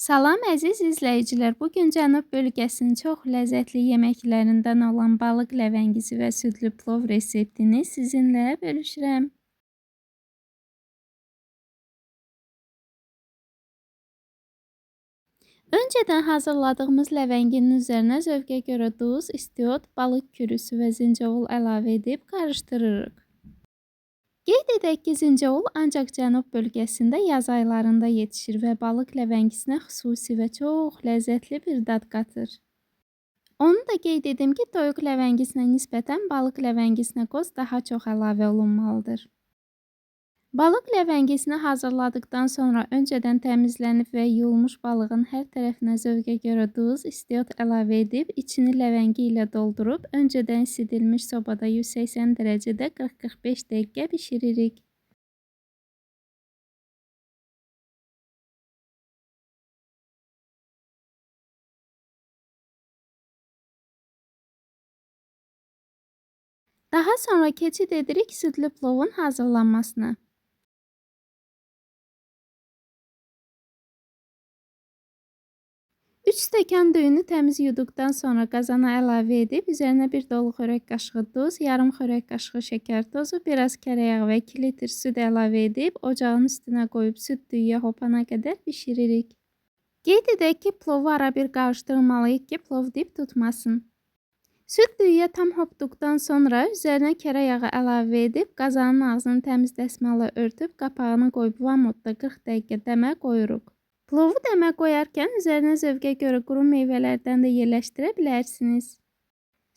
Salam əziz izləyicilər. Bu gün Cənub bölgəsinin çox ləzzətli yeməklərindən olan balıq ləvəngisi və südlü plov reseptini sizinlə bölüşürəm. Öncədən hazırladığımız ləvənginin üzərinə zövqə görə duz, istiot, balıq kürüsü və zincəvul əlavə edib qarışdırırıq. Qeyd edək ki, zincəvul ancaq Cənub bölgəsində yaz aylarında yetişir və balıq ləvəngisinə xüsusi və çox ləzzətli bir dad qatır. Onu da qeyd edim ki, toyuq ləvəngisinə nisbətən balıq ləvəngisinə qoz daha çox əlavə olunmalıdır. Balıq ləvəngisini hazırladıkdan sonra öncədən təmizlənib və yuyulmuş balığın hər tərəfinə zövqə görə duz, istiot əlavə edib, içini ləvəngi ilə doldurub, öncədən isidilmiş sobada 180 dərəcədə 40-45 dəqiqə bişiririk. Daha sonra keçid edirik südlü plovun hazırlanmasına. 3 stəkan düyünü təmiz yuduqdan sonra qazana əlavə edib, üzərinə bir dolu xörək qaşığı duz, yarım xörək qaşığı şəkər tozu, biraz kərəyağı və 2 litr süd əlavə edib, ocağın üstünə qoyub süd düyüyə hopana qədər bişiririk. Qeyd edək ki, plovu ara bir qarışdırmalıyıq ki, plov dib tutmasın. Süd düyüyə tam hopduqdan sonra üzərinə kərəyağı əlavə edib, qazanın ağzını təmiz dəsmalla örtüb, qapağını qoyub vamodda 40 dəqiqə dəmə qoyuruq. Plovu dəmə qoyarkən üzərinə zövqə görə quru meyvələrdən də yerləşdirə bilərsiniz.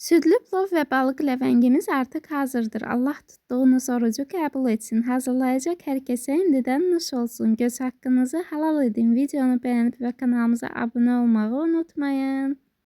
Südlü plov və balıq ləvəngimiz artıq hazırdır. Allah tutduğunuz orucu qəbul etsin. Hazırlayacaq hər kəsə indidən nuş olsun. Göz haqqınızı halal edin. Videonu bəyənib və kanalımıza abunə olmağı unutmayın.